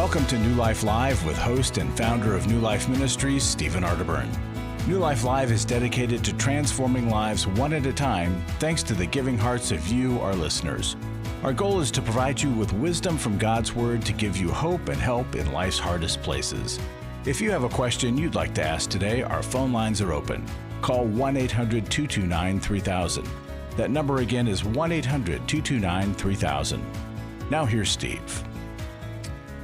Welcome to New Life Live with host and founder of New Life Ministries, Stephen Arterburn. New Life Live is dedicated to transforming lives one at a time, thanks to the giving hearts of you, our listeners. Our goal is to provide you with wisdom from God's Word to give you hope and help in life's hardest places. If you have a question you'd like to ask today, our phone lines are open. Call 1-800-229-3000. That number again is 1-800-229-3000. Now here's Steve.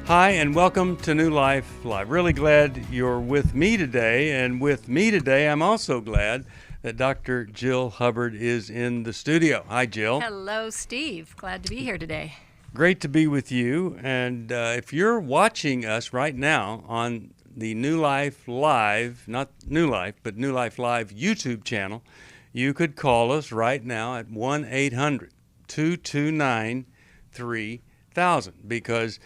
Hi, and welcome to New Life Live. Really glad you're with me today. And with me today, I'm also glad that Dr. Jill Hubbard is in the studio. Hi, Jill. Hello, Steve. Glad to be here today. Great to be with you. And if you're watching us right now on the New Life Live, not New Life, but New Life Live YouTube channel, you could call us right now at 1-800-229-3000 because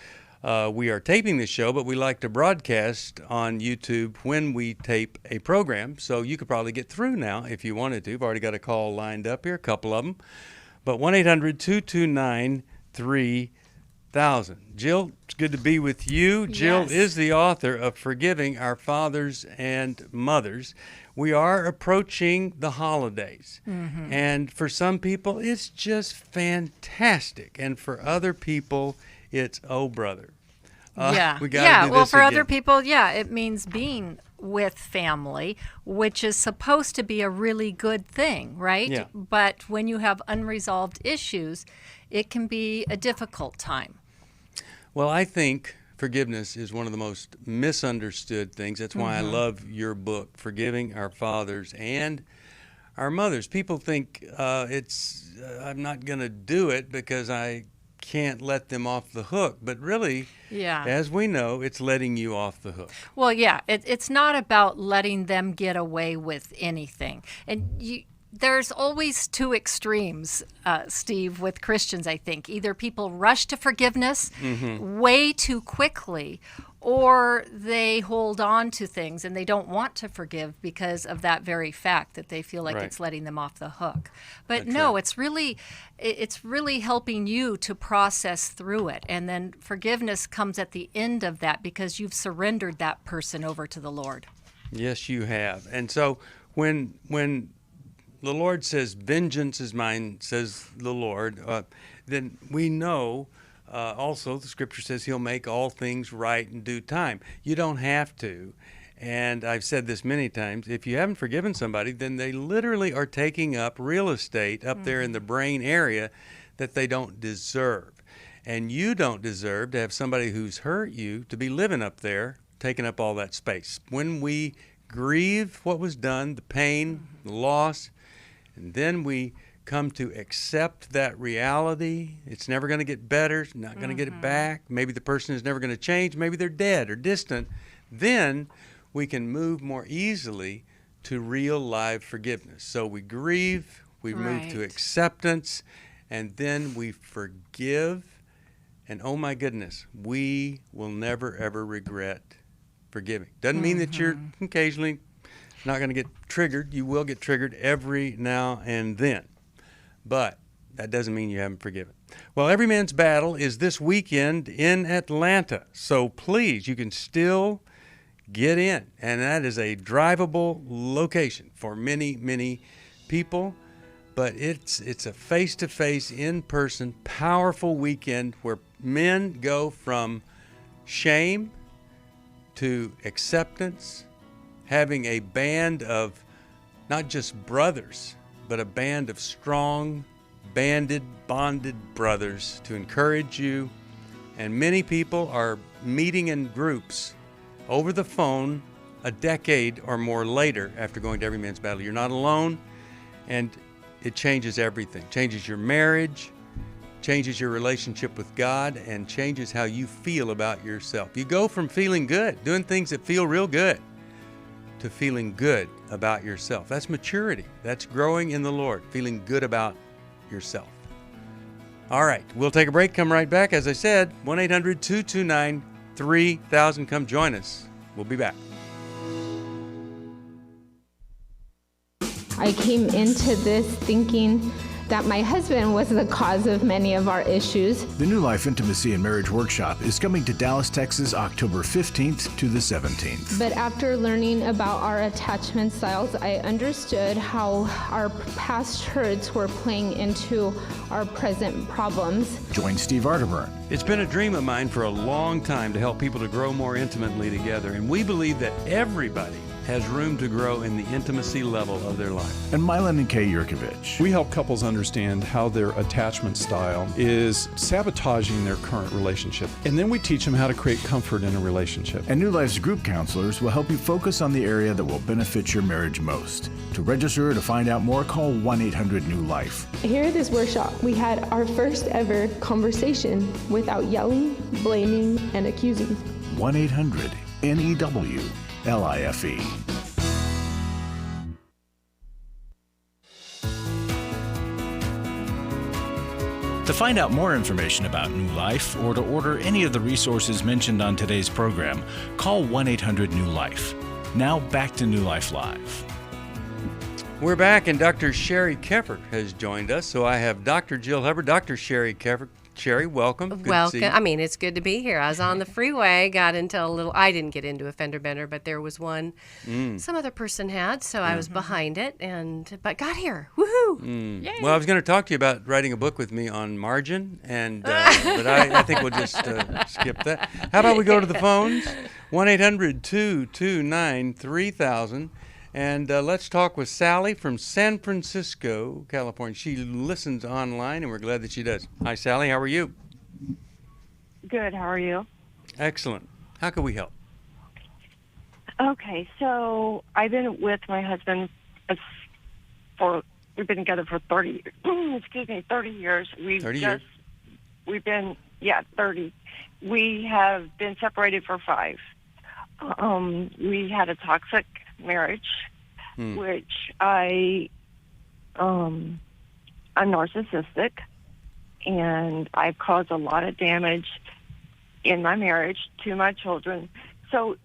we are taping this show, but we like to broadcast on YouTube when we tape a program. So you could probably get through now if you wanted to. We've already got a call lined up here, a couple of them. But 1-800-229-3000. Jill, it's good to be with you. Yes. Jill is the author of Forgiving Our Fathers and Mothers. We are approaching the holidays. Mm-hmm. And for some people, it's just fantastic. And for other people, it's, oh, brother. We gotta do well, this for again. other people, it means being with family, which is supposed to be a really good thing, right? Yeah. But when you have unresolved issues, it can be a difficult time. Well, I think forgiveness is one of the most misunderstood things. That's why I love your book, Forgiving Our Fathers and Our Mothers. People think I'm not going to do it because I can't let them off the hook. But really, as we know, it's letting you off the hook. Well, it's not about letting them get away with anything. And there's always two extremes, Steve, with Christians, I think. Either people rush to forgiveness way too quickly, or they hold on to things and they don't want to forgive because of that very fact that they feel like it's letting them off the hook. But it's really helping you to process through it. And then forgiveness comes at the end of that because you've surrendered that person over to the Lord. Yes, you have. And so when the Lord says, vengeance is mine, says the Lord, then we know also the Scripture says He'll make all things right in due time. You don't have to. And I've said this many times, if you haven't forgiven somebody, then they literally are taking up real estate up there in the brain area that they don't deserve. And you don't deserve to have somebody who's hurt you to be living up there, taking up all that space. When we grieve what was done, the pain, the loss, and then we come to accept that reality. It's never going to get better. It's not going to get it back. Maybe the person is never going to change. Maybe they're dead or distant. Then we can move more easily to real live forgiveness. So we grieve, we move to acceptance, and then we forgive. And oh my goodness, we will never, ever regret forgiving. Doesn't mean that you're occasionally not going to get triggered. You will get triggered every now and then. But that doesn't mean you haven't forgiven. Well, Every Man's Battle is this weekend in Atlanta. So please, you can still get in. And that is a drivable location for many, many people. But it's a face-to-face, in-person, powerful weekend where men go from shame to acceptance, having a band of not just brothers, but a band of strong, bonded brothers to encourage you. And many people are meeting in groups over the phone a decade or more later after going to Every Man's Battle. You're not alone, and it changes everything. Changes your marriage, changes your relationship with God, and changes how you feel about yourself. You go from feeling good, doing things that feel real good, to feeling good about yourself. That's maturity. That's growing in the Lord, feeling good about yourself. All right, we'll take a break, come right back. As I said, 1-800-229-3000. Come join us. We'll be back. I came into this thinking that my husband was the cause of many of our issues. The New Life Intimacy and Marriage Workshop is coming to Dallas, Texas, October 15th to the 17th. But after learning about our attachment styles, I understood how our past hurts were playing into our present problems. Join Steve Arterburn. It's been a dream of mine for a long time to help people to grow more intimately together, and we believe that everybody has room to grow in the intimacy level of their life. And Mylan and Kay Yurkovich. We help couples understand how their attachment style is sabotaging their current relationship. And then we teach them how to create comfort in a relationship. And New Life's group counselors will help you focus on the area that will benefit your marriage most. To register or to find out more, call 1-800-NEW-LIFE. Here at this workshop, we had our first ever conversation without yelling, blaming, and accusing. 1-800-NEW-LIFE. To find out more information about New Life or to order any of the resources mentioned on today's program, call 1-800-NEW-LIFE. Now back to New Life Live. We're back, and Dr. Sheri Keffer has joined us. So I have Dr. Jill Hubbard, Dr. Sheri Keffer. Sheri, welcome. Good Welcome. to see you. I mean, it's good to be here. I was on the freeway, got into a little, I didn't get into a fender bender, but there was one some other person had, so I was behind it, but got here. Woohoo! Yay. Well, I was going to talk to you about writing a book with me on margin, but I think we'll just skip that. How about we go to the phones? 1-800-229-3000. And let's talk with Sally from San Francisco, California. She listens online, and we're glad that she does. Hi, Sally. How are you? Good. How are you? Excellent. How can we help? Okay. So I've been with my husband we've been together for 30 years. 30 years? We've been, 30. We have been separated for 5. We had a toxic marriage, which I'm narcissistic, and I've caused a lot of damage in my marriage to my children. So,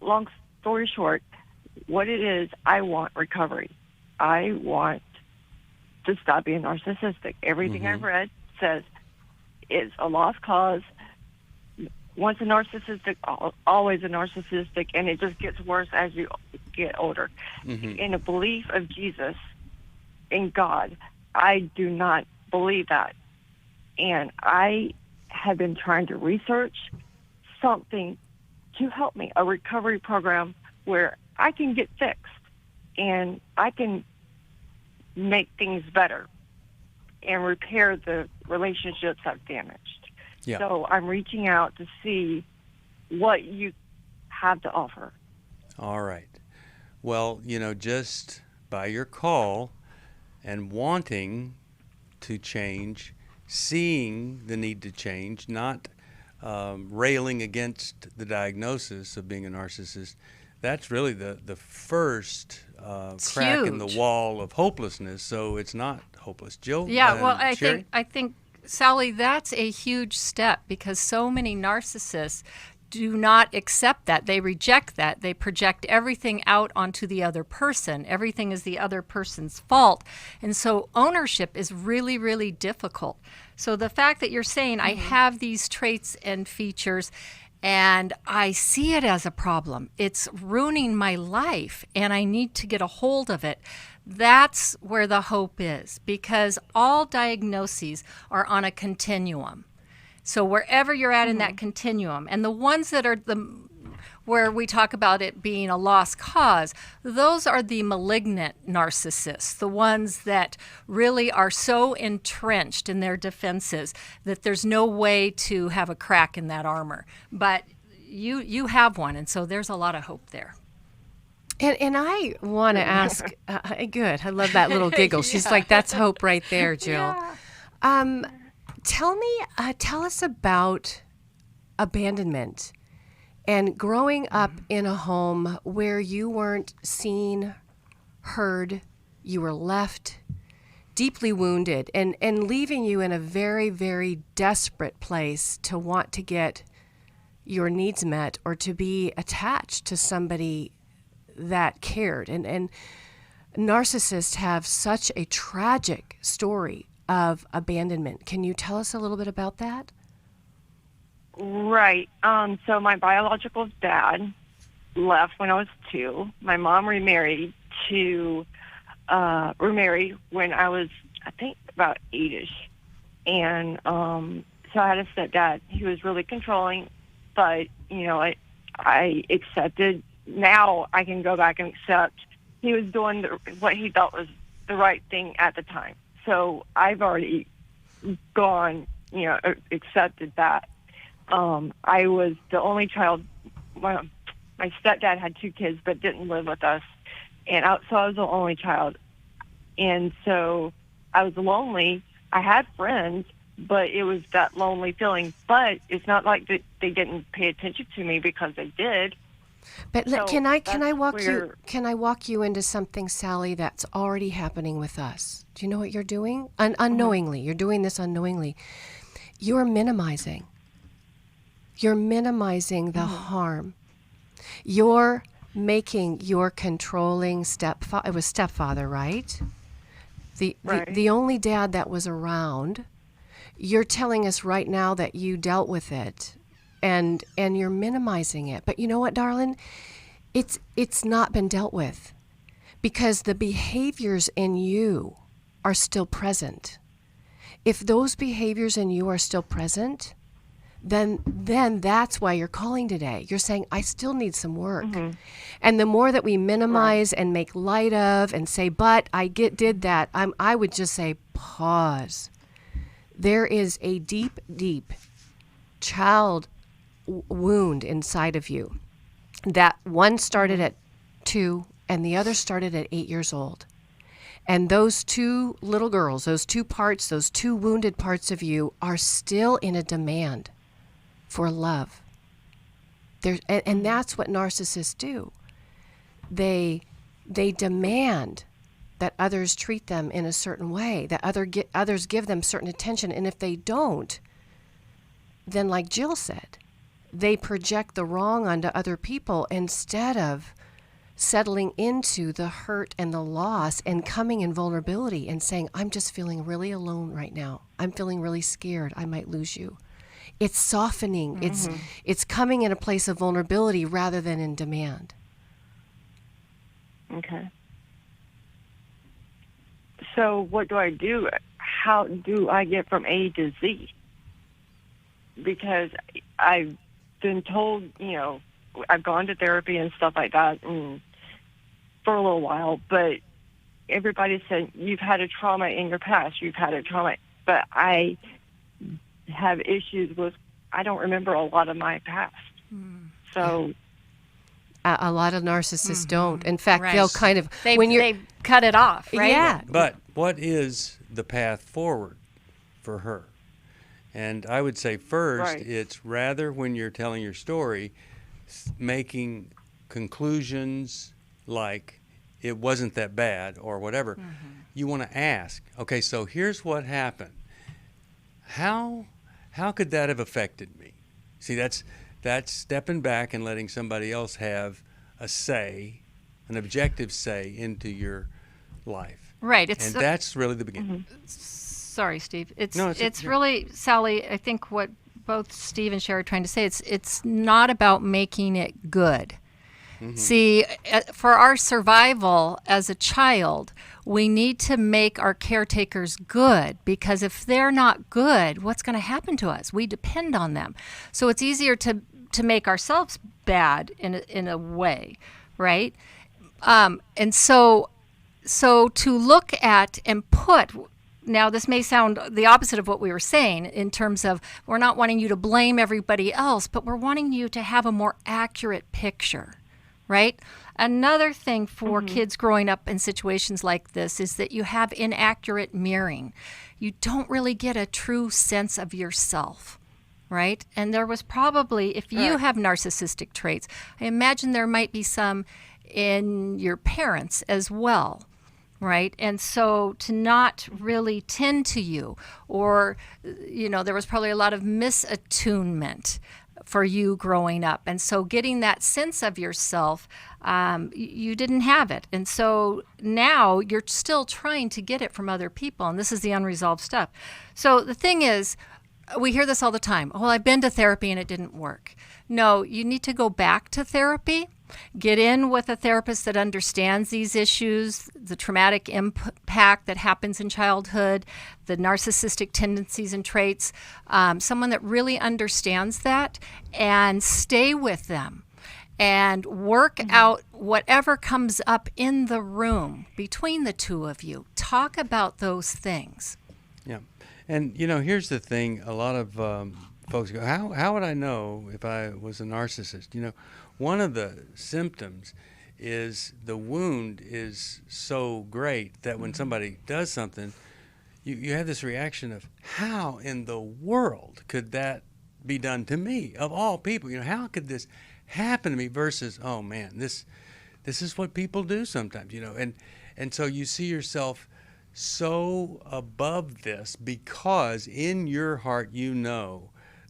long story short, what it is, I want recovery. I want to stop being narcissistic. Everything I've read says it's a lost cause. Once a narcissistic, always a narcissistic, and it just gets worse as you get older. In a belief of Jesus, in God, I do not believe that. And I have been trying to research something to help me, a recovery program where I can get fixed and I can make things better and repair the relationships I've damaged. Yeah. So I'm reaching out to see what you have to offer. All right. Well, just by your call and wanting to change, seeing the need to change, not railing against the diagnosis of being a narcissist, that's really the first crack in the wall of hopelessness. So it's not hopeless. Jill? Yeah, well, I Sheri? think, Sally, that's a huge step because so many narcissists do not accept that. They reject that. They project everything out onto the other person. Everything is the other person's fault. And so ownership is really, really difficult. So the fact that you're saying, I have these traits and features and I see it as a problem, it's ruining my life and I need to get a hold of it. That's where the hope is, because all diagnoses are on a continuum. So wherever you're at in that continuum, and the ones that are where we talk about it being a lost cause, those are the malignant narcissists, the ones that really are so entrenched in their defenses that there's no way to have a crack in that armor. But you have one, and so there's a lot of hope there. And I want to ask, good, I love that little giggle. She's like, that's hope right there, Jill. Yeah. Tell us about abandonment and growing up in a home where you weren't seen, heard, you were left deeply wounded and leaving you in a very, very desperate place to want to get your needs met or to be attached to somebody that cared. And narcissists have such a tragic story of abandonment. Can you tell us a little bit about that? Right. So my biological dad left when I was 2. My mom remarried when I was, I think, about 8-ish. And so I had a stepdad. He was really controlling, but, I accepted. Now I can go back and accept he was doing what he thought was the right thing at the time. So I've already gone, accepted that. I was the only child. My stepdad had 2 kids but didn't live with us. And so I was the only child. And so I was lonely. I had friends, but it was that lonely feeling. But it's not like that they didn't pay attention to me, because they did. But So can I walk you into something, Sally, that's already happening with us? Do you know what you're doing? Unknowingly. You're doing this unknowingly. You're minimizing. You're minimizing the harm. You're making your controlling stepfather. It was stepfather, right? The only dad that was around. You're telling us right now that you dealt with it, and you're minimizing it. But you know what, darling? It's not been dealt with, because the behaviors in you are still present. If those behaviors in you are still present, then that's why you're calling today. You're saying, I still need some work. And the more that we minimize and make light of and say, but I did that, I would just say, pause. There is a deep, deep child wound inside of you. That one started at 2 and the other started at 8 years old. And those 2 little girls, those 2 parts, those 2 wounded parts of you are still in a demand for love. And that's what narcissists do. They demand that others treat them in a certain way, that others give them certain attention. And if they don't, then like Jill said, they project the wrong onto other people instead of settling into the hurt and the loss and coming in vulnerability and saying, I'm just feeling really alone right now. I'm feeling really scared. I might lose you. It's softening. It's coming in a place of vulnerability rather than in demand. Okay. So what do I do? How do I get from A to Z? Because I've been told, I've gone to therapy and stuff like that for a little while, but everybody said, you've had a trauma in your past. You've had a trauma. But I have issues with, I don't remember a lot of my past. So a lot of narcissists don't. In fact, they'll kind of they cut it off, right? Yeah. But what is the path forward for her? And I would say first, it's rather when you're telling your story, making conclusions like it wasn't that bad or whatever. You want to ask, okay, so here's what happened. How could that have affected me? See, that's stepping back and letting somebody else have a say, an objective say into your life. Right. And that's really the beginning. Sorry, Steve. It's yeah. really, Sally, I think what both Steve and Sheri are trying to say, it's not about making it good. See, for our survival as a child, we need to make our caretakers good, because if they're not good, what's going to happen to us? We depend on them. So it's easier to make ourselves bad in a way, right? And so to look at and put, now this may sound the opposite of what we were saying in terms of we're not wanting you to blame everybody else, but we're wanting you to have a more accurate picture. Right? Another thing for kids growing up in situations like this is that you have inaccurate mirroring. You don't really get a true sense of yourself, right? And there was probably, if you have narcissistic traits, I imagine there might be some in your parents as well, right? And so to not really tend to you, or, there was probably a lot of misattunement for you growing up. And so getting that sense of yourself, you didn't have it. And so now you're still trying to get it from other people. And this is the unresolved stuff. So the thing is, we hear this all the time. Oh, well, I've been to therapy and it didn't work. No, you need to go back to therapy. Get in with a therapist that understands these issues, the traumatic impact that happens in childhood, the narcissistic tendencies and traits, someone that really understands that, and stay with them and work out whatever comes up in the room between the two of you. Talk about those things. Yeah. And, here's the thing. A lot of folks go, how would I know if I was a narcissist? One of the symptoms is the wound is so great that when somebody does something, you have this reaction of, how in the world could that be done to me, of all people? How could this happen to me, versus, oh man, this is what people do sometimes, and so you see yourself so above this, because in your heart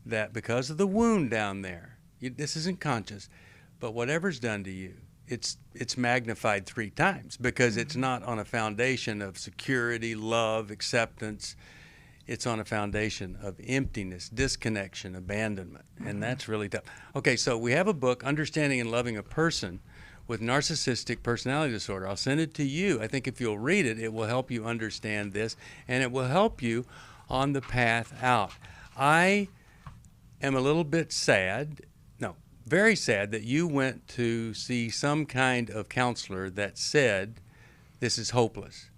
that because of the wound down there, this isn't conscious, but whatever's done to you, it's magnified 3 times, because it's not on a foundation of security, love, acceptance. It's on a foundation of emptiness, disconnection, abandonment, and that's really tough. Okay, so we have a book, Understanding and Loving a Person with Narcissistic Personality Disorder. I'll send it to you. I think if you'll read it, it will help you understand this, and it will help you on the path out. I am a little bit very sad that you went to see some kind of counselor that said this is hopeless.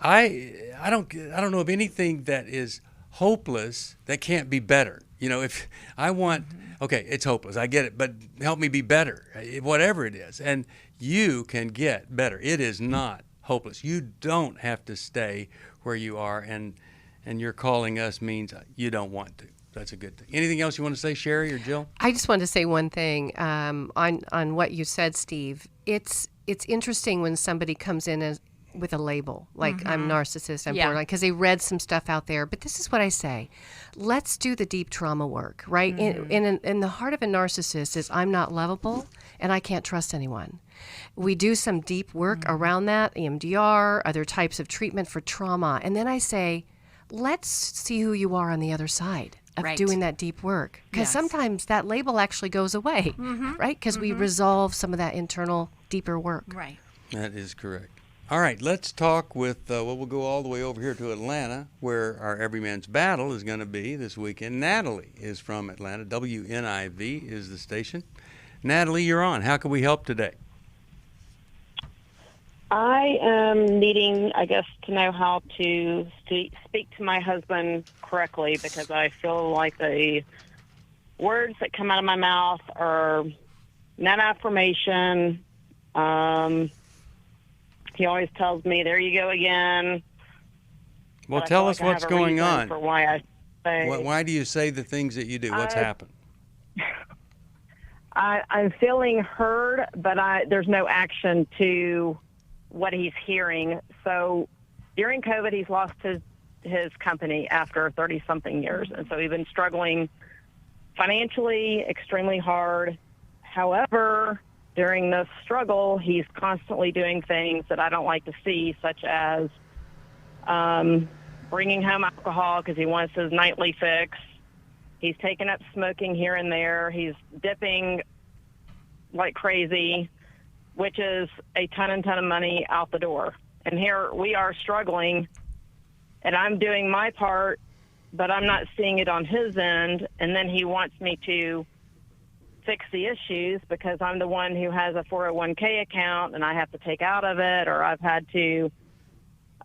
I don't know of anything that is hopeless that can't be better. If I want, okay, it's hopeless, I get it, but help me be better, whatever it is. And you can get better. It is not hopeless. You don't have to stay where you are, and your calling us means you don't want to. That's a good thing. Anything else you want to say, Sheri or Jill? I just wanted to say one thing on what you said, Steve. It's interesting when somebody comes in with a label, like I'm narcissist, I'm borderline, because they read some stuff out there. But this is what I say. Let's do the deep trauma work, right? In the heart of a narcissist is, I'm not lovable and I can't trust anyone. We do some deep work around that, EMDR, other types of treatment for trauma. And then I say, let's see who you are on the other side of doing that deep work. Because sometimes that label actually goes away, right? Because we resolve some of that internal, deeper work. Right. That is correct. All right, let's talk with, we'll go all the way over here to Atlanta, where our Everyman's Battle is going to be this weekend. Natalie is from Atlanta. WNIV is the station. Natalie, you're on. How can we help today? I am needing, I guess, to know how to speak to my husband correctly, because I feel like the words that come out of my mouth are not affirmation. He always tells me, there you go again. Well, tell us what's going on. For why I say. Why do you say the things that you do? What's happened? I'm feeling heard, but there's no action to what he's hearing. So during COVID, he's lost his company after 30-something years. And so he's been struggling financially extremely hard. However, during this struggle, he's constantly doing things that I don't like to see, such as bringing home alcohol because he wants his nightly fix. He's taken up smoking here and there. He's dipping like crazy, which is a ton of money out the door. And here we are struggling, and I'm doing my part, but I'm not seeing it on his end. And then he wants me to fix the issues because I'm the one who has a 401k account and I have to take out of it, or I've had to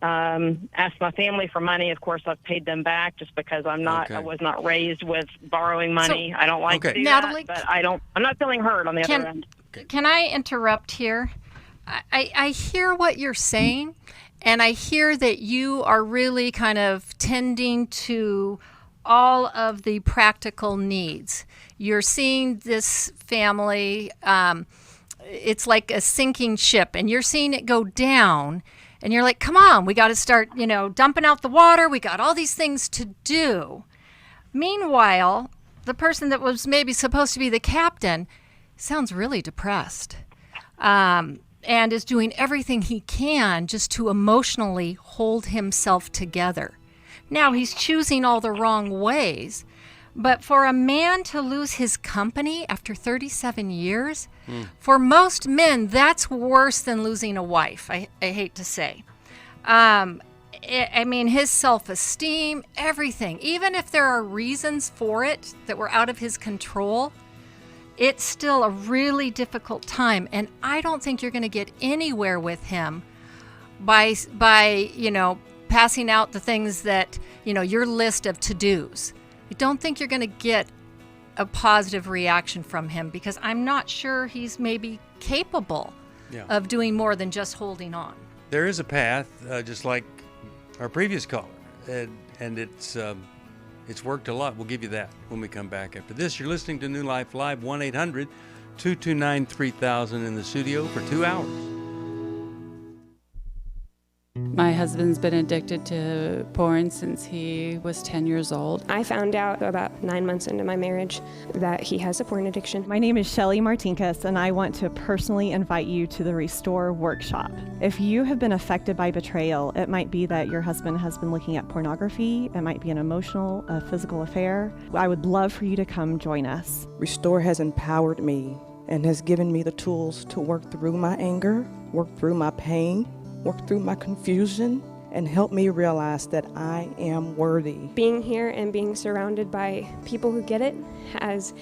ask my family for money. Of course, I've paid them back just because I was not raised with borrowing money. So, I don't like to do Natalie, that, but I'm not feeling heard on the other end. Can I interrupt here? I hear what you're saying, and I hear that you are really kind of tending to all of the practical needs. You're seeing this family, it's like a sinking ship, and you're seeing it go down, and you're like, come on, we got to start, dumping out the water. We got all these things to do. Meanwhile, the person that was maybe supposed to be the captain sounds really depressed, and is doing everything he can just to emotionally hold himself together. Now, he's choosing all the wrong ways, but for a man to lose his company after 37 years, for most men, that's worse than losing a wife, I hate to say. I mean, his self-esteem, everything, even if there are reasons for it that were out of his control, it's still a really difficult time. And I don't think you're going to get anywhere with him by passing out the things that, your list of to-dos. I don't think you're going to get a positive reaction from him, because I'm not sure he's maybe capable of doing more than just holding on. There is a path, just like our previous caller, and it's worked a lot. We'll give you that when we come back after this. You're listening to New Life Live, 1-800-229-3000 in the studio for 2 hours. My husband's been addicted to porn since he was 10 years old. I found out about 9 months into my marriage that he has a porn addiction. My name is Sheri Martinkus, and I want to personally invite you to the Restore Workshop. If you have been affected by betrayal, it might be that your husband has been looking at pornography, it might be an emotional, physical affair. I would love for you to come join us. Restore has empowered me and has given me the tools to work through my anger, work through my pain, work through my confusion, and help me realize that I am worthy. Being here and being surrounded by people who get it has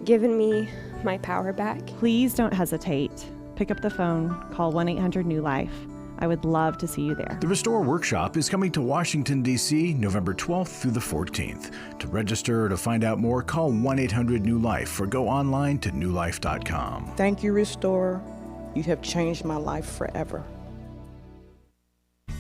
given me my power back. Please don't hesitate. Pick up the phone, call 1-800-NEW-LIFE. I would love to see you there. The Restore Workshop is coming to Washington, D.C., November 12th through the 14th. To register or to find out more, call 1-800-NEW-LIFE or go online to newlife.com. Thank you, Restore. You have changed my life forever.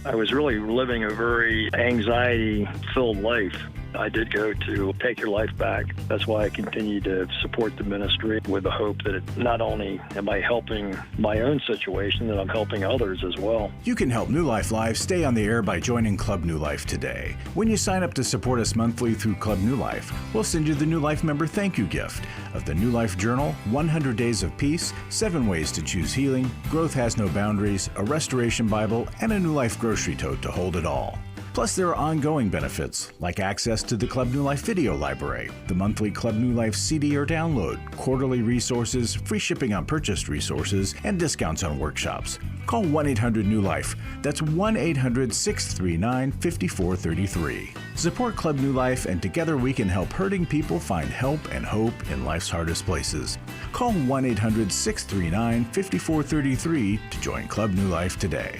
I was really living a very anxiety-filled life. I did go to Take Your Life Back. That's why I continue to support the ministry with the hope that not only am I helping my own situation, that I'm helping others as well. You can help New Life Live stay on the air by joining Club New Life today. When you sign up to support us monthly through Club New Life, we'll send you the New Life member thank you gift of the New Life Journal, 100 Days of Peace, 7 Ways to Choose Healing, Growth Has No Boundaries, a Restoration Bible, and a New Life grocery tote to hold it all. Plus, there are ongoing benefits, like access to the Club New Life video library, the monthly Club New Life CD or download, quarterly resources, free shipping on purchased resources, and discounts on workshops. Call 1-800-NEW-LIFE. That's 1-800-639-5433. Support Club New Life, and together we can help hurting people find help and hope in life's hardest places. Call 1-800-639-5433 to join Club New Life today.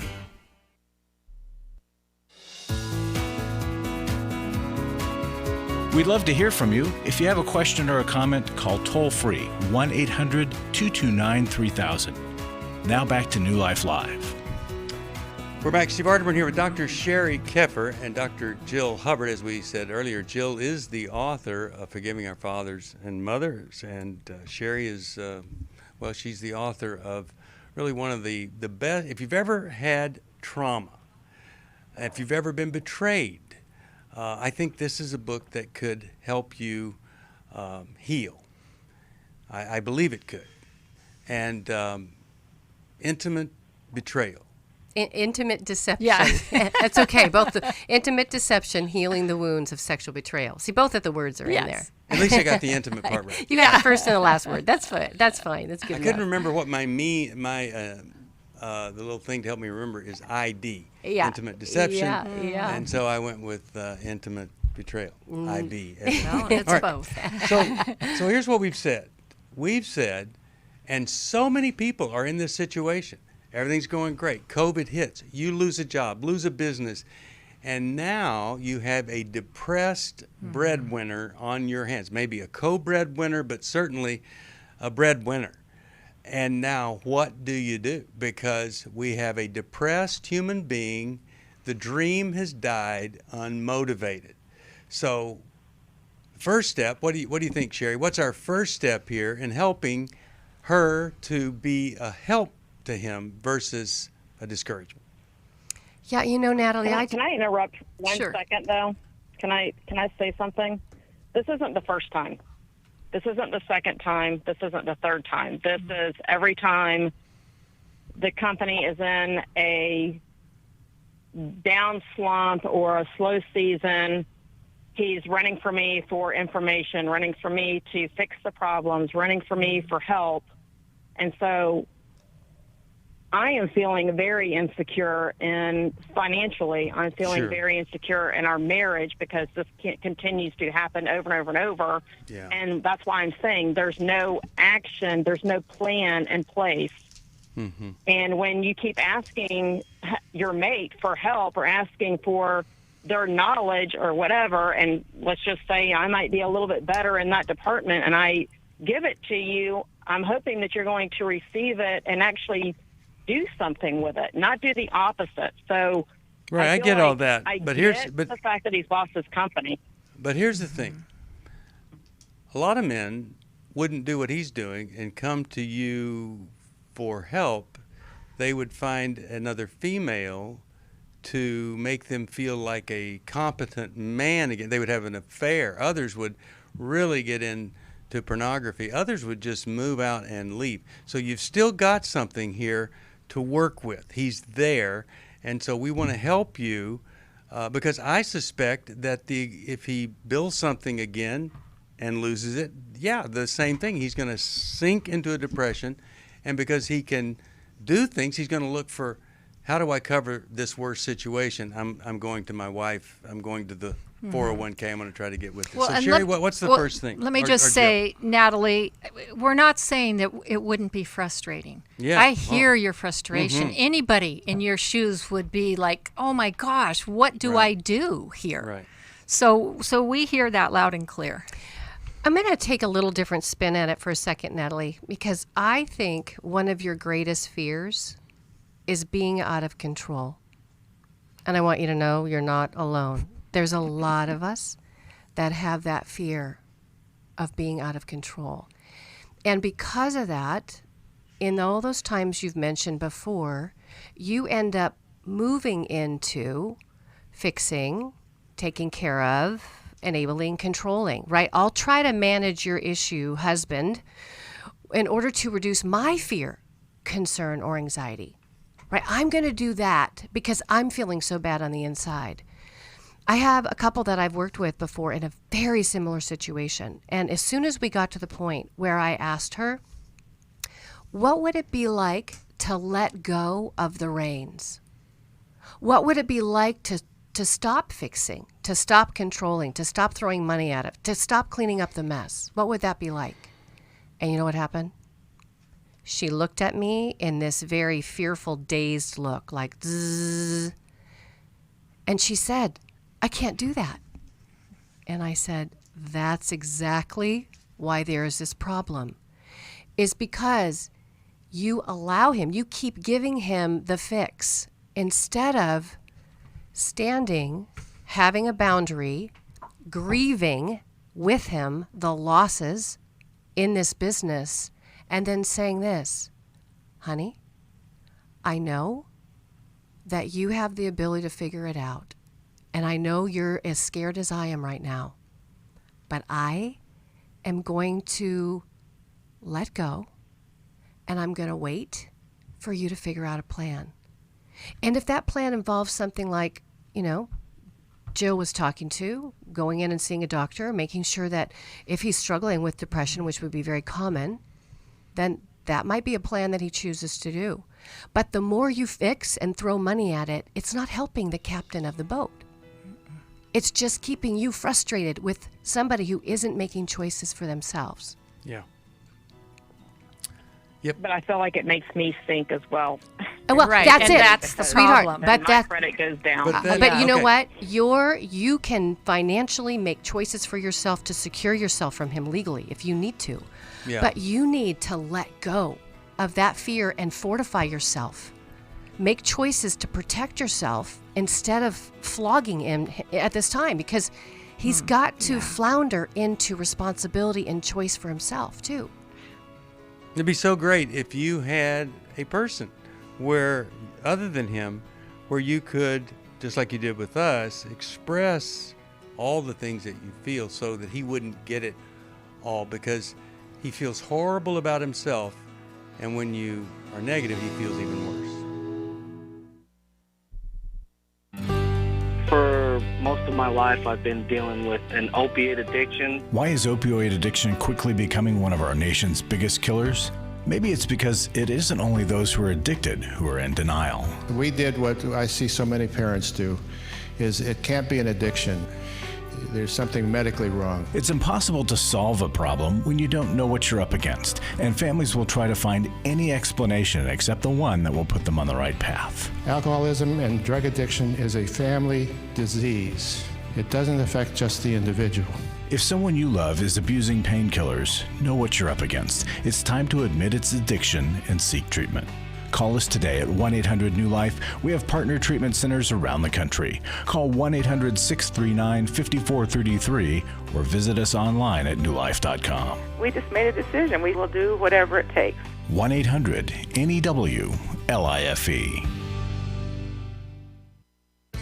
We'd love to hear from you. If you have a question or a comment, call toll-free 1-800-229-3000. Now back to New Life Live. We're back. Steve Arterburn here with Dr. Sheri Keffer and Dr. Jill Hubbard. As we said earlier, Jill is the author of Forgiving Our Fathers and Mothers, and Sheri is, she's the author of really one of the best. If you've ever had trauma, if you've ever been betrayed, I think this is a book that could help you heal. I believe it could. And intimate betrayal. Intimate deception. Yeah. That's okay. Both the intimate deception, healing the wounds of sexual betrayal. See, both of the words are in there. At least I got the intimate part right. You got the first and the last word. That's fine. That's fine. That's good. I couldn't remember what the little thing to help me remember is ID, intimate deception. Yeah. And so I went with intimate betrayal, IB. No, it's right. both. So here's what we've said. We've said, and so many people are in this situation. Everything's going great. COVID hits. You lose a job, lose a business, and now you have a depressed breadwinner on your hands. Maybe a co-breadwinner, but certainly a breadwinner. And now what do? Because we have a depressed human being. The dream has died, unmotivated. So first step, what do you think, Sheri? What's our first step here in helping her to be a help to him versus a discouragement? Yeah, Natalie, Can I interrupt one Sure. second, though? Can I say something? This isn't the first time. This isn't the second time. This isn't the third time. This is every time the company is in a down slump or a slow season, he's running for me for information, running for me to fix the problems, running for me for help. And so I am feeling very insecure financially. I'm feeling very insecure in our marriage because this continues to happen over and over and over. Yeah. And that's why I'm saying there's no action, there's no plan in place. Mm-hmm. And when you keep asking your mate for help or asking for their knowledge or whatever, and let's just say I might be a little bit better in that department, and I give it to you, I'm hoping that you're going to receive it and actually do something with it, not do the opposite. So right, I get all that. But the fact that he's lost his company. But here's the thing. A lot of men wouldn't do what he's doing and come to you for help. They would find another female to make them feel like a competent man again. They would have an affair. Others would really get into pornography. Others would just move out and leave. So you've still got something here to work with. He's there, and so we want to help you because I suspect that if he builds something again and loses it, the same thing. He's going to sink into a depression, and because he can do things, he's going to look for, how do I cover this worst situation? I'm going to my wife. I'm going to the 401k. I'm going to try to get with this. Well, so, Sheri, what's the first thing? Let me just say, Natalie, we're not saying that it wouldn't be frustrating. Yeah. I hear your frustration. Anybody in your shoes would be like, oh my gosh, what do I do here? Right. So we hear that loud and clear. I'm going to take a little different spin at it for a second, Natalie, because I think one of your greatest fears is being out of control. And I want you to know you're not alone. There's a lot of us that have that fear of being out of control. And because of that, in all those times you've mentioned before, you end up moving into fixing, taking care of, enabling, controlling, right? I'll try to manage your issue, husband, in order to reduce my fear, concern, or anxiety, right? I'm going to do that because I'm feeling so bad on the inside. I have a couple that I've worked with before in a very similar situation. And as soon as we got to the point where I asked her, what would it be like to let go of the reins? What would it be like to stop fixing, to stop controlling, to stop throwing money at it, to stop cleaning up the mess? What would that be like? And you know what happened? She looked at me in this very fearful, dazed look, like zzz. And she said, I can't do that. And I said, that's exactly why there is this problem. Is because you allow him, you keep giving him the fix instead of standing, having a boundary, grieving with him the losses in this business, and then saying this, honey, I know that you have the ability to figure it out. And I know you're as scared as I am right now, but I am going to let go, and I'm going to wait for you to figure out a plan. And if that plan involves something like, Jill was talking to, going in and seeing a doctor, making sure that if he's struggling with depression, which would be very common, then that might be a plan that he chooses to do. But the more you fix and throw money at it, it's not helping the captain of the boat. It's just keeping you frustrated with somebody who isn't making choices for themselves. Yeah. Yep. But I feel like it makes me sink as well. Well, right. that's and it, that's the sweetheart. problem. But my credit goes down. But you know what? You can financially make choices for yourself to secure yourself from him legally if you need to. Yeah. But you need to let go of that fear and fortify yourself. Make choices to protect yourself instead of flogging him at this time, because he's got to flounder into responsibility and choice for himself too. It'd be so great if you had a person where, other than him, where you could, just like you did with us, express all the things that you feel so that he wouldn't get it all because he feels horrible about himself, and when you are negative, he feels even worse. For most of my life, I've been dealing with an opiate addiction. Why is opioid addiction quickly becoming one of our nation's biggest killers? Maybe it's because it isn't only those who are addicted who are in denial. We did what I see so many parents do, is it can't be an addiction. There's something medically wrong. It's impossible to solve a problem when you don't know what you're up against, and families will try to find any explanation except the one that will put them on the right path. Alcoholism and drug addiction is a family disease. It doesn't affect just the individual. If someone you love is abusing painkillers, know what you're up against. It's time to admit its addiction and seek treatment. Call us today at 1-800-NEW-LIFE. We have partner treatment centers around the country. Call 1-800-639-5433 or visit us online at newlife.com. We just made a decision. We will do whatever it takes. 1-800-NEW-LIFE.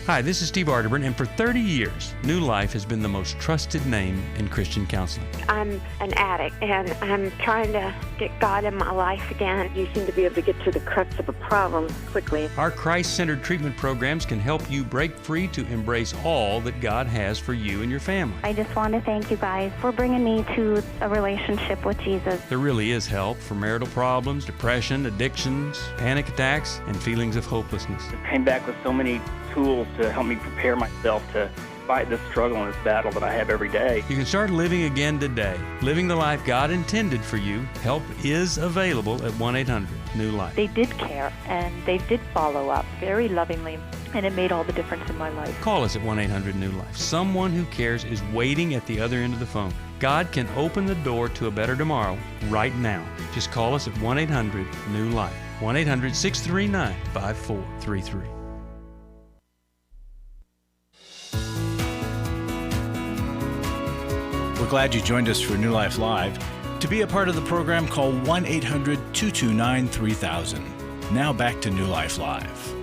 Hi, this is Steve Arterburn, and for 30 years, New Life has been the most trusted name in Christian counseling. I'm an addict, and I'm trying to get God in my life again. You seem to be able to get to the crux of a problem quickly. Our Christ-centered treatment programs can help you break free to embrace all that God has for you and your family. I just want to thank you guys for bringing me to a relationship with Jesus. There really is help for marital problems, depression, addictions, panic attacks, and feelings of hopelessness. I came back with so many tools to help me prepare myself to fight this struggle and this battle that I have every day. You can start living again today, living the life God intended for you. Help is available at 1-800-NEW-LIFE. They did care, and they did follow up very lovingly, and it made all the difference in my life. Call us at 1-800-NEW-LIFE. Someone who cares is waiting at the other end of the phone. God can open the door to a better tomorrow right now. Just call us at 1-800-NEW-LIFE. 1-800-639-5433. We're glad you joined us for New Life Live. To be a part of the program, call 1-800-229-3000. Now back to New Life Live.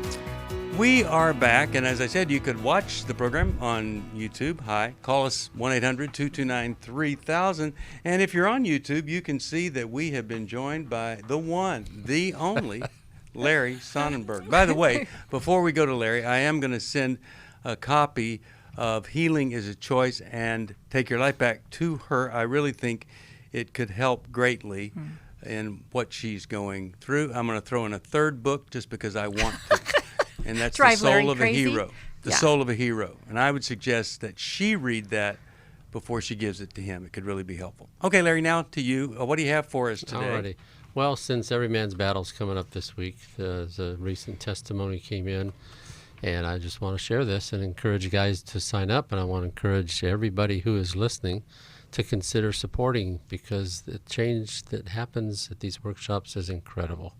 We are back, and as I said, you could watch the program on YouTube. Hi. Call us 1-800-229-3000. And if you're on YouTube, you can see that we have been joined by the one, the only, Larry Sonnenberg. By the way, before we go to Larry, I am going to send a copy of Healing is a Choice and Take Your Life Back to her. I really think it could help greatly in what she's going through. I'm going to throw in a third book just because I want to, and that's The Soul of a Hero. The Soul of a Hero. And I would suggest that she read that before she gives it to him. It could really be helpful. Okay, Larry, now to you. What do you have for us today? Alrighty. Well, since Every Man's Battle is coming up this week, the recent testimony came in. And I just want to share this and encourage you guys to sign up. And I want to encourage everybody who is listening to consider supporting, because the change that happens at these workshops is incredible.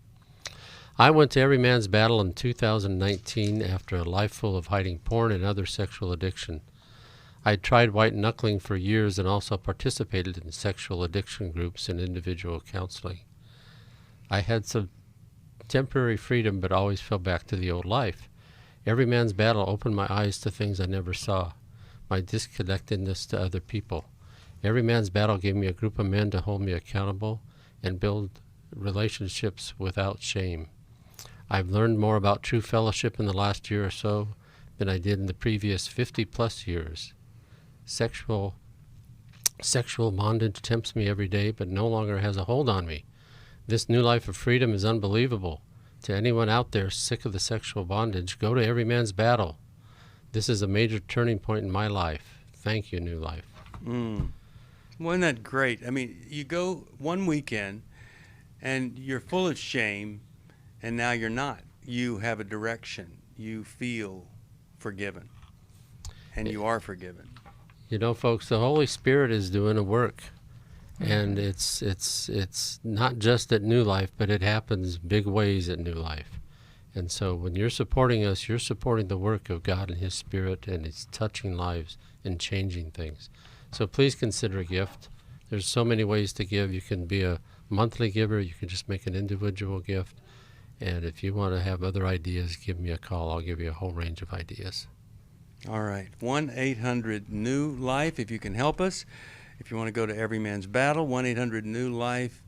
I went to Every Man's Battle in 2019 after a life full of hiding porn and other sexual addiction. I'd tried white knuckling for years and also participated in sexual addiction groups and individual counseling. I had some temporary freedom, but always fell back to the old life. Every Man's Battle opened my eyes to things I never saw, my disconnectedness to other people. Every Man's Battle gave me a group of men to hold me accountable and build relationships without shame. I've learned more about true fellowship in the last year or so than I did in the previous 50-plus years. Sexual bondage tempts me every day, but no longer has a hold on me. This new life of freedom is unbelievable. To anyone out there sick of the sexual bondage, go to Every Man's Battle. This is a major turning point in my life. Thank you, New Life. Wasn't that great? I mean, you go one weekend and you're full of shame, and now you're not. You have a direction. You feel forgiven, and you are forgiven. You know, folks, the Holy Spirit is doing a work. And it's not just at New Life, but it happens big ways at New Life. And so when you're supporting us, you're supporting the work of God and His Spirit, and it's touching lives and changing things. So please consider a gift. There's so many ways to give. You can be a monthly giver. You can just make an individual gift. And if you want to have other ideas, give me a call. I'll give you a whole range of ideas. All right. 1-800-NEW-LIFE if you can help us. If you want to go to Every Man's Battle, 1-800-NEW-LIFE,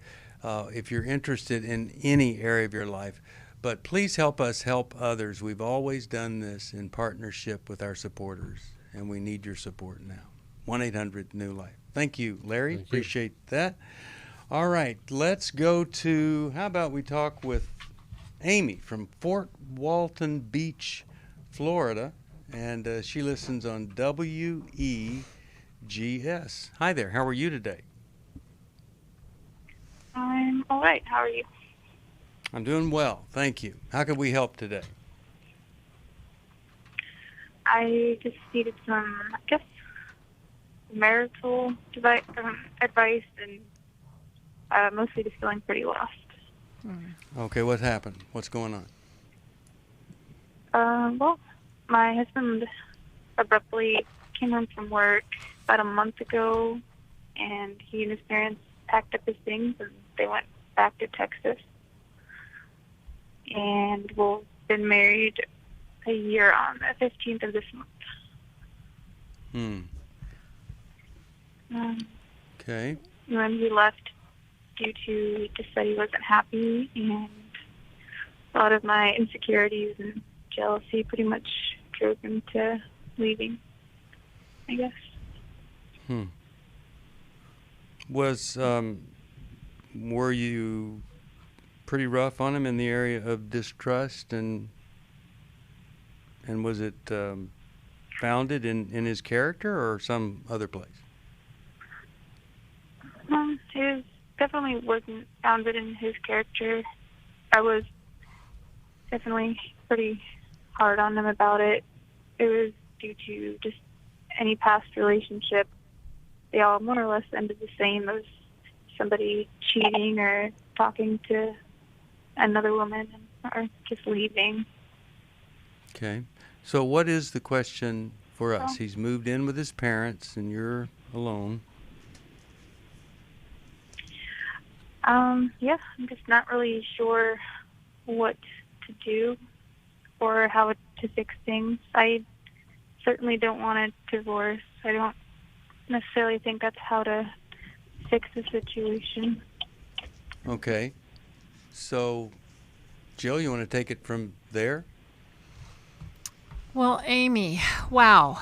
if you're interested in any area of your life. But please help us help others. We've always done this in partnership with our supporters, and we need your support now. 1-800-NEW-LIFE. Thank you, Larry. Appreciate that. All right, let's go to, how about we talk with Amy from Fort Walton Beach, Florida, and she listens on WEGS. Hi there, how are you today? I'm all right. How are you? I'm doing well, thank you. How can we help today? I just needed some, I guess, marital advice, and mostly just feeling pretty lost. Okay, what happened? What's going on? Well, my husband abruptly came home from work about a month ago, and he and his parents packed up his things, and they went back to Texas. And we've been married a year on the 15th of this month. Okay. When he left due to, he just said he wasn't happy, and a lot of my insecurities and jealousy pretty much drove him to leaving, I guess. Were you pretty rough on him in the area of distrust, and was it founded in his character or some other place? It definitely wasn't founded in his character. I was definitely pretty hard on him about it. It was due to just any past relationship. They all more or less ended the same as somebody cheating or talking to another woman or just leaving. Okay. So what is the question for us? He's moved in with his parents and you're alone. Yeah, I'm just not really sure what to do or how to fix things. I certainly don't want a divorce. I don't necessarily think that's how to fix the situation. Okay. So, Jill, you want to take it from there? Well, Amy, wow.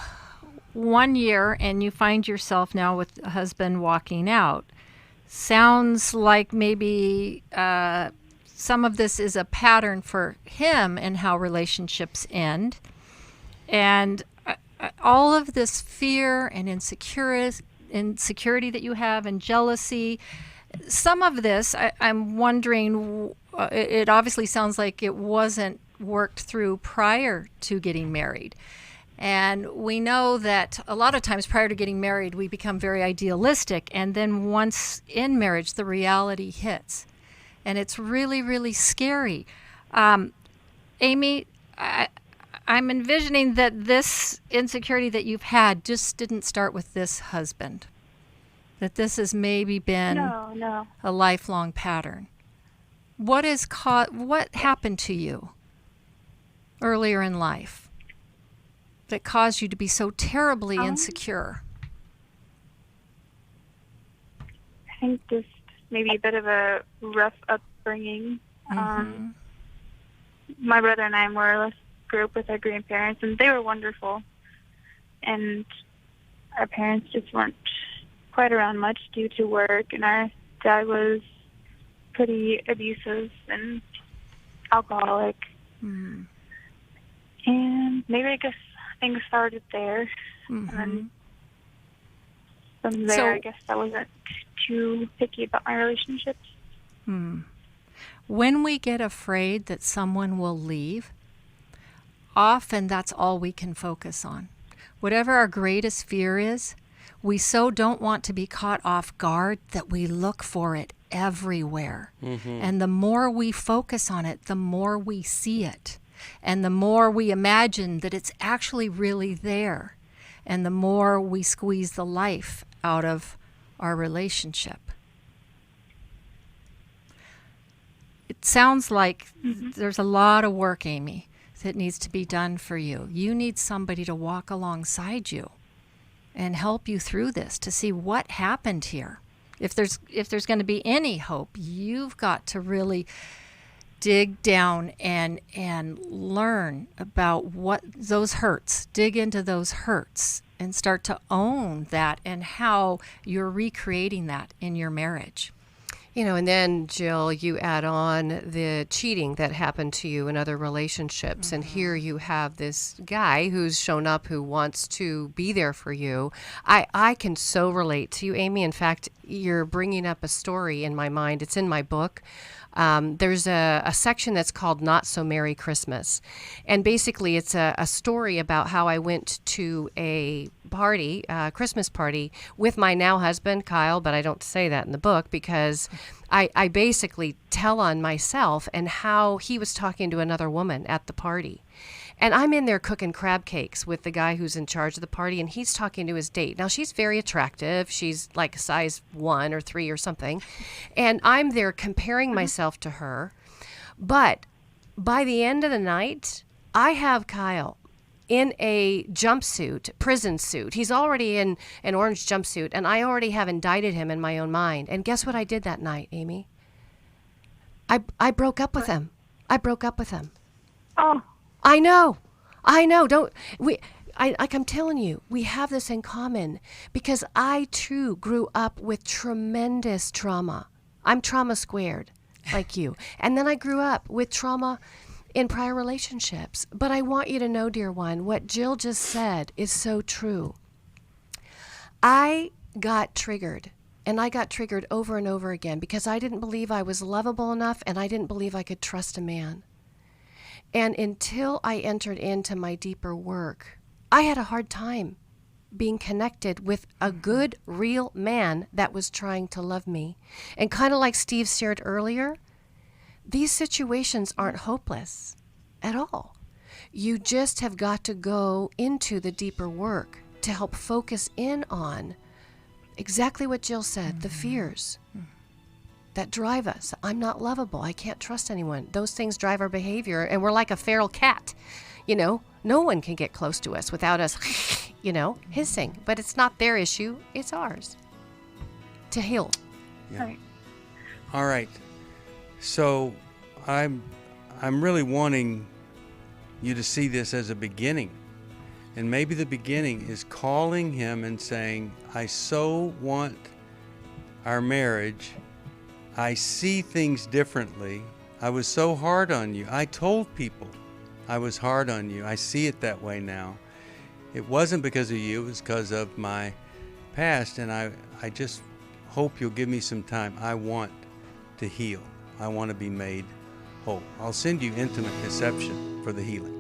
1 year and you find yourself now with a husband walking out. Sounds like maybe some of this is a pattern for him and how relationships end. And all of this fear and insecurity that you have and jealousy, some of this, I'm wondering, it obviously sounds like it wasn't worked through prior to getting married. And we know that a lot of times prior to getting married, we become very idealistic. And then once in marriage, the reality hits. And it's really, really scary. Amy, I'm envisioning that this insecurity that you've had just didn't start with this husband. That this has maybe been a lifelong pattern. What happened to you earlier in life that caused you to be so terribly insecure? I think just maybe a bit of a rough upbringing. My brother and I more or less grew up with our grandparents, and they were wonderful. And our parents just weren't quite around much due to work, and our dad was pretty abusive and alcoholic. And maybe I guess things started there. And from there, I guess I wasn't too picky about my relationships. When we get afraid that someone will leave, often that's all we can focus on. Whatever our greatest fear is, we so don't want to be caught off guard that we look for it everywhere. And the more we focus on it, the more we see it. And the more we imagine that it's actually really there. And the more we squeeze the life out of our relationship. It sounds like there's a lot of work, Amy, that needs to be done for you. You need somebody to walk alongside you and help you through this to see what happened here. If there's going to be any hope, you've got to really dig down and learn about what those hurts, dig into those hurts and start to own that and how you're recreating that in your marriage. You know, and then, Jill, you add on the cheating that happened to you in other relationships. Mm-hmm. And here you have this guy who's shown up who wants to be there for you. I can so relate to you, Amy. In fact, you're bringing up a story in my mind. It's in my book. There's a section that's called Not So Merry Christmas. And basically it's a story about how I went to a party, Christmas party, with my now husband, Kyle, but I don't say that in the book because I basically tell on myself and how he was talking to another woman at the party. And I'm in there cooking crab cakes with the guy who's in charge of the party, and he's talking to his date. Now, she's very attractive. She's like size 1 or 3 or something. And I'm there comparing myself to her. But by the end of the night, I have Kyle in a jumpsuit, prison suit. He's already in an orange jumpsuit, and I already have indicted him in my own mind. And guess what I did that night, Amy? I broke up with him. I broke up with him. Oh. I know. I'm telling you, we have this in common because I too grew up with tremendous trauma. I'm trauma squared, like you. And then I grew up with trauma in prior relationships. But I want you to know, dear one, what Jill just said is so true. I got triggered, and I got triggered over and over again because I didn't believe I was lovable enough, and I didn't believe I could trust a man. And until I entered into my deeper work, I had a hard time being connected with a good, real man that was trying to love me. And kind of like Steve shared earlier, these situations aren't hopeless at all. You just have got to go into the deeper work to help focus in on exactly what Jill said, the fears that drive us. I'm not lovable. I can't trust anyone. Those things drive our behavior, and we're like a feral cat. You know, no one can get close to us without us, hissing. But it's not their issue. It's ours to heal. Yeah. Right. All right. So I'm really wanting you to see this as a beginning. And maybe the beginning is calling him and saying, I so want our marriage. I see things differently. I was so hard on you. I told people I was hard on you. I see it that way now. It wasn't because of you. It was because of my past. And I just hope you'll give me some time. I want to heal. I want to be made whole. I'll send you Intimate Deception for the healing.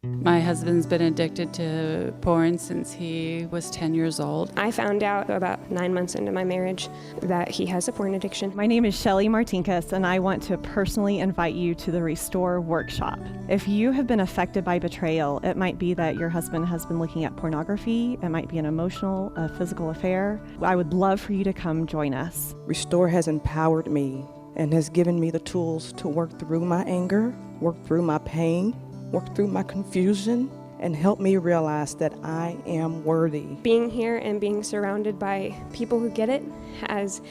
My husband's been addicted to porn since he was 10 years old. I found out about 9 months into my marriage that he has a porn addiction. My name is Sheri Martinkus, and I want to personally invite you to the Restore Workshop. If you have been affected by betrayal, it might be that your husband has been looking at pornography, it might be an emotional, physical affair. I would love for you to come join us. Restore has empowered me and has given me the tools to work through my anger, work through my pain, work through my confusion, and help me realize that I am worthy. Being here and being surrounded by people who get it has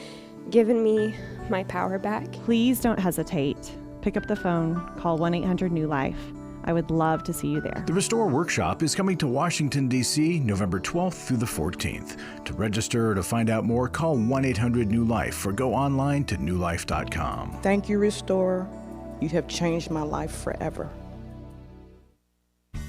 given me my power back. Please don't hesitate. Pick up the phone, call 1-800-NEW-LIFE. I would love to see you there. The Restore Workshop is coming to Washington, D.C., November 12th through the 14th. To register or to find out more, call 1-800-NEW-LIFE or go online to newlife.com. Thank you, Restore. You have changed my life forever.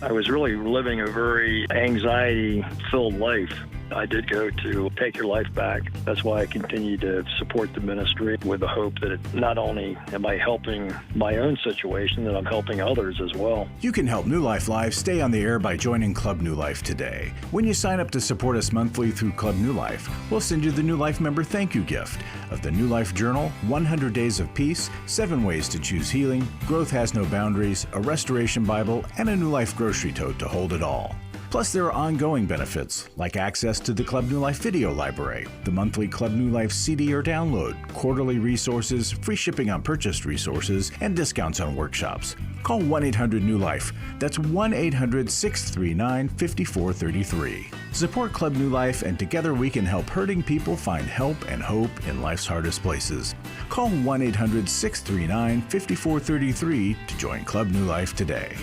I was really living a very anxiety-filled life. I did go to Take Your Life Back. That's why I continue to support the ministry with the hope that not only am I helping my own situation, that I'm helping others as well. You can help New Life Live stay on the air by joining Club New Life today. When you sign up to support us monthly through Club New Life, we'll send you the New Life member thank you gift of the New Life Journal, 100 Days of Peace, 7 Ways to Choose Healing, Growth Has No Boundaries, a Restoration Bible, and a New Life grocery tote to hold it all. Plus, there are ongoing benefits, like access to the Club New Life video library, the monthly Club New Life CD or download, quarterly resources, free shipping on purchased resources, and discounts on workshops. Call 1-800-NEW-LIFE. That's 1-800-639-5433. Support Club New Life, and together we can help hurting people find help and hope in life's hardest places. Call 1-800-639-5433 to join Club New Life today.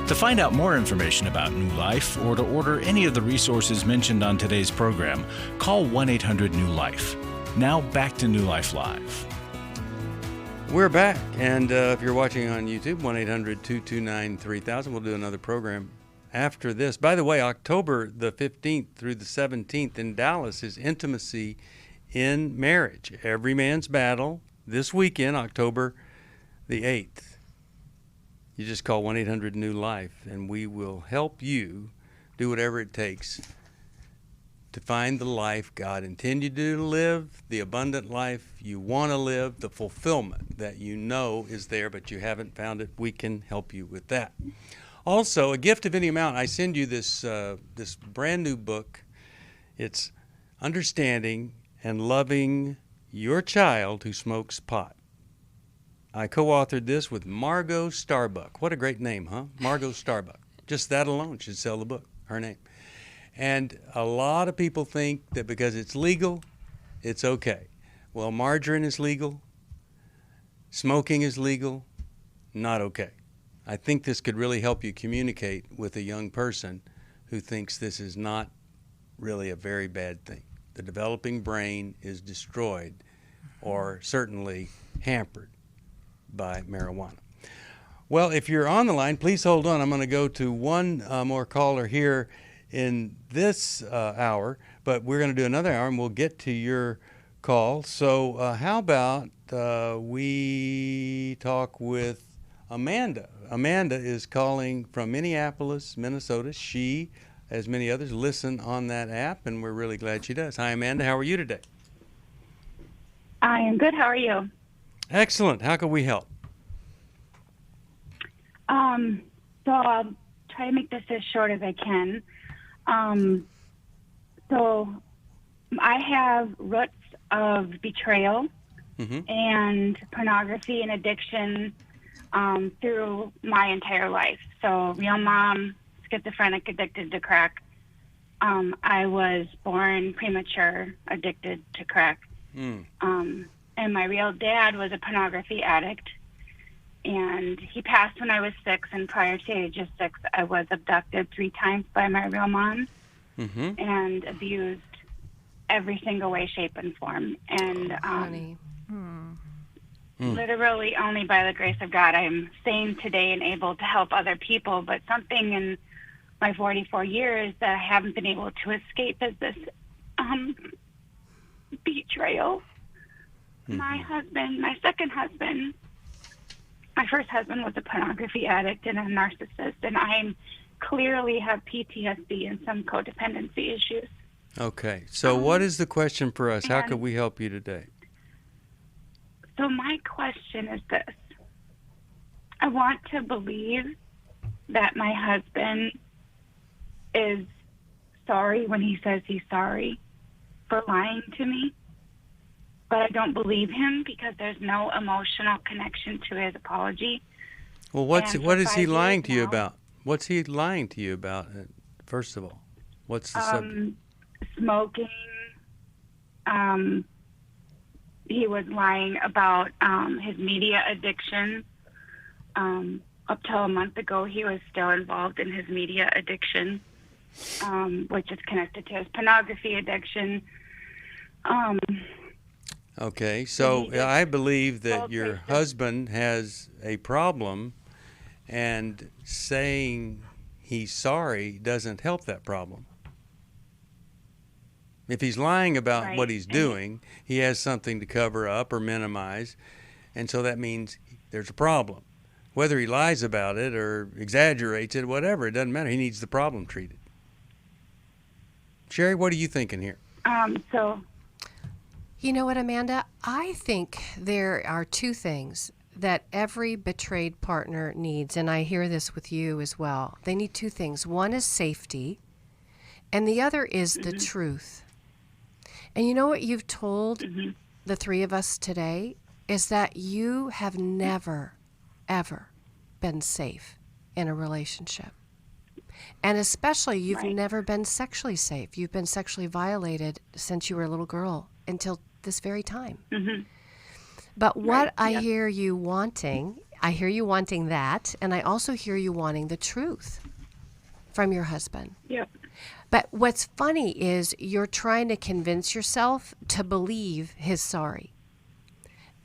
To find out more information about New Life or to order any of the resources mentioned on today's program, call 1-800-NEW-LIFE. Now back to New Life Live. We're back, and if you're watching on YouTube, 1-800-229-3000. We'll do another program after this. By the way, October the 15th through the 17th in Dallas is Intimacy in Marriage. Every Man's Battle this weekend, October the 8th. You just call 1-800-NEW-LIFE, and we will help you do whatever it takes to find the life God intended you to live, the abundant life you want to live, the fulfillment that you know is there, but you haven't found it. We can help you with that. Also, a gift of any amount. I send you this this brand new book. It's Understanding and Loving Your Child Who Smokes Pot. I co-authored this with Margot Starbuck. What a great name, huh? Margot Starbuck. Just that alone should sell the book, her name. And a lot of people think that because it's legal, it's okay. Well, margarine is legal. Smoking is legal. Not okay. I think this could really help you communicate with a young person who thinks this is not really a very bad thing. The developing brain is destroyed or certainly hampered by marijuana. Well, if you're on the line, please hold on. I'm going to go to one more caller here in this hour, but we're going to do another hour and we'll get to your call. So how about we talk with Amanda. Amanda is calling from Minneapolis, Minnesota. She, as many others, listen on that app, and we're really glad she does. Hi, Amanda. How are you today? I am good. How are you? Excellent. How can we help? So I'll try to make this as short as I can. So I have roots of betrayal and pornography and addiction through my entire life. So real mom, schizophrenic, addicted to crack. I was born premature, addicted to crack. And my real dad was a pornography addict. And he passed when I was 6, and prior to the age of 6, I was abducted 3 times by my real mom and abused every single way, shape, and form. And literally only by the grace of God I'm sane today and able to help other people. But something in my 44 years that I haven't been able to escape is this betrayal. My husband, my second husband, my first husband was a pornography addict and a narcissist, and I clearly have PTSD and some codependency issues. Okay. So what is the question for us? How can we help you today? So my question is this. I want to believe that my husband is sorry when he says he's sorry for lying to me. But I don't believe him because there's no emotional connection to his apology. Well, what is he lying to you about? What's he lying to you about, first of all? What's the subject? Smoking. He was lying about his media addiction. Up till a month ago, he was still involved in his media addiction, which is connected to his pornography addiction. Okay, so I believe that your husband has a problem, and saying he's sorry doesn't help that problem. If he's lying about what he's doing, he has something to cover up or minimize, and so that means there's a problem. Whether he lies about it or exaggerates it, whatever, it doesn't matter. He needs the problem treated. Sheri, what are you thinking here? You know what, Amanda? I think there are 2 things. that every betrayed partner needs, and I hear this with you as well, they need two things. One is safety, and the other is the truth. And you know what you've told the three of us today is that you have never, ever been safe in a relationship. And especially, you've never been sexually safe. You've been sexually violated since you were a little girl until this very time. But what I hear you wanting, I hear you wanting that, and I also hear you wanting the truth from your husband. Yep. But what's funny is you're trying to convince yourself to believe he's sorry.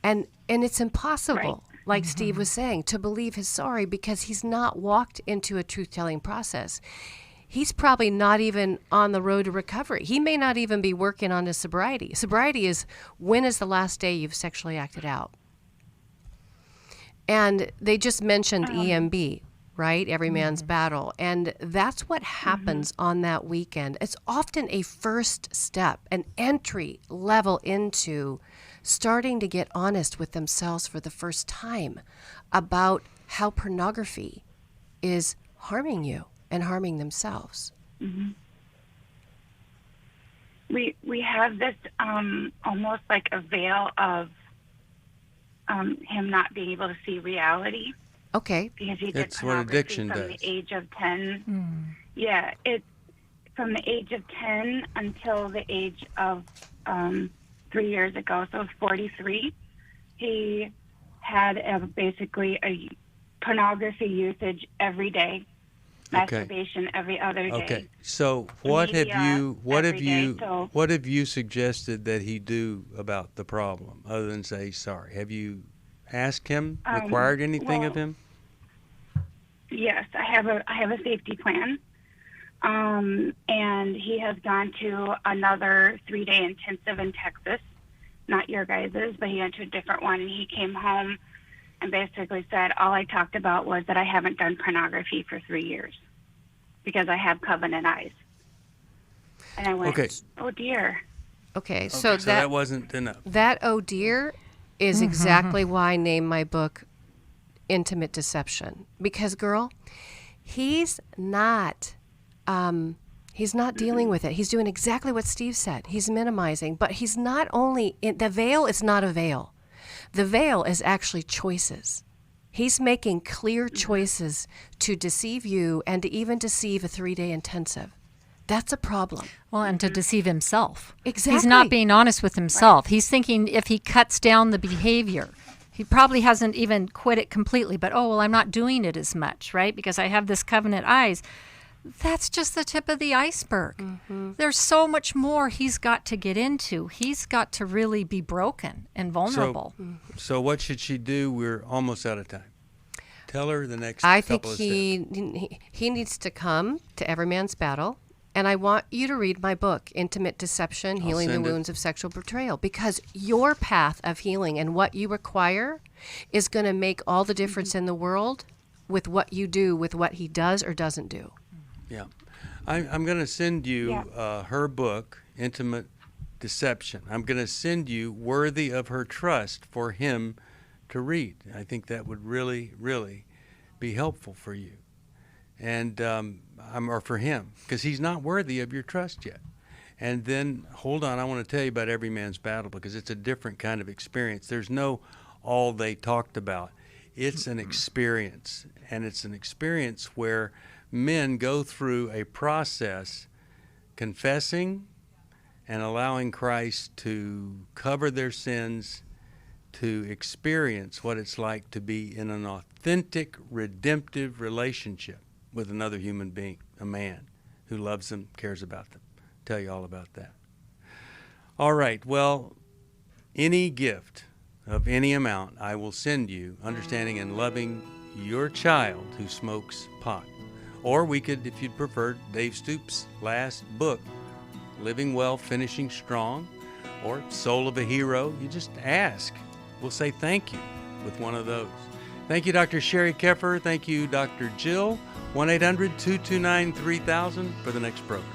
And it's impossible, like Steve was saying, to believe he's sorry because he's not walked into a truth-telling process. He's probably not even on the road to recovery. He may not even be working on his sobriety. Sobriety is, when is the last day you've sexually acted out? And they just mentioned EMB, right? Every Man's Battle. And that's what happens on that weekend. It's often a first step, an entry level into starting to get honest with themselves for the first time about how pornography is harming you and harming themselves. We have this almost like a veil of him not being able to see reality. Okay. Because he did It's what addiction from does. the age of 10. Yeah, it's from the age of 10 until the age of 3 years ago, so 43. He had basically a pornography usage every day, masturbation every other day. Okay. So what have you suggested that he do about the problem other than say sorry? Have you asked him, required anything of him? Yes, I have a safety plan. And he has gone to another 3-day intensive in Texas, not your guys's, but he went to a different one, and he came home and basically said, all I talked about was that I haven't done pornography for 3 years because I have covenant eyes. And I went, oh dear. Okay, so that wasn't enough. That oh dear is exactly why I named my book Intimate Deception. Because, girl, he's not dealing with it. He's doing exactly what Steve said. He's minimizing, but he's not only, the veil is not a veil. The veil is actually choices. He's making clear choices to deceive you and to even deceive a 3-day intensive. That's a problem. Well, and to deceive himself. Exactly. He's not being honest with himself. He's thinking if he cuts down the behavior, he probably hasn't even quit it completely, but, oh, well, I'm not doing it as much, right? Because I have this covenant eyes. That's just the tip of the iceberg. There's so much more he's got to get into. He's got to really be broken and vulnerable. So what should she do? We're almost out of time. Tell her the next I think couple of he needs to come to Every Man's Battle, and I want you to read my book, Intimate Deception, Healing the Wounds of Sexual Betrayal, because your path of healing and what you require is going to make all the difference in the world with what you do, with what he does or doesn't do. Yeah. I'm going to send you her book, Intimate Deception. I'm going to send you Worthy of Her Trust for him to read. I think that would really, really be helpful for you. And or for him, because he's not worthy of your trust yet. And then, hold on, I want to tell you about Every Man's Battle, because it's a different kind of experience. There's no all they talked about. It's an experience, and it's an experience where men go through a process confessing and allowing Christ to cover their sins, to experience what it's like to be in an authentic, redemptive relationship with another human being, a man who loves them, cares about them. I'll tell you all about that. All right, well, any gift of any amount I will send you, understanding and loving your child who smokes pot. Or we could, if you'd prefer, Dave Stoops' last book, Living Well, Finishing Strong, or Soul of a Hero. You just ask. We'll say thank you with one of those. Thank you, Dr. Sheri Keffer. Thank you, Dr. Jill. 1-800-229-3000 for the next program.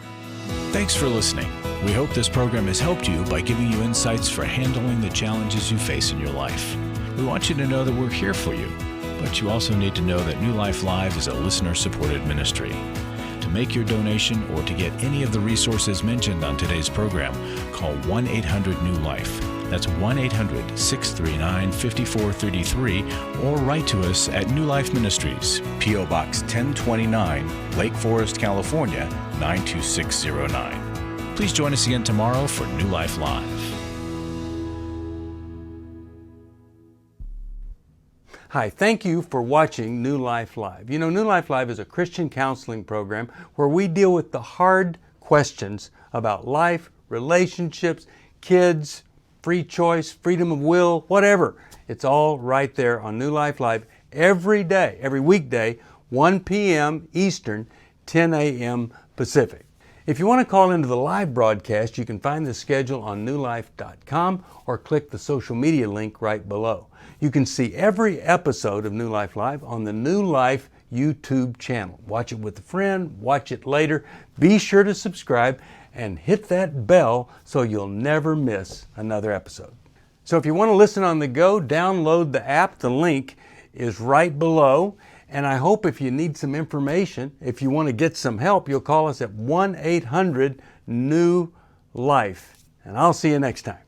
Thanks for listening. We hope this program has helped you by giving you insights for handling the challenges you face in your life. We want you to know that we're here for you, but you also need to know that New Life Live is a listener-supported ministry. To make your donation or to get any of the resources mentioned on today's program, call 1-800-NEW-LIFE. That's 1-800-639-5433, or write to us at New Life Ministries, P.O. Box 1029, Lake Forest, California, 92609. Please join us again tomorrow for New Life Live. Hi, thank you for watching New Life Live. You know, New Life Live is a Christian counseling program where we deal with the hard questions about life, relationships, kids, free choice, freedom of will, whatever. It's all right there on New Life Live every day, every weekday, 1 p.m. Eastern, 10 a.m. Pacific. If you want to call into the live broadcast, you can find the schedule on newlife.com or click the social media link right below. You can see every episode of New Life Live on the New Life YouTube channel. Watch it with a friend, watch it later. Be sure to subscribe and hit that bell so you'll never miss another episode. So if you want to listen on the go, download the app. The link is right below. And I hope if you need some information, if you want to get some help, you'll call us at 1-800-NEW-LIFE. And I'll see you next time.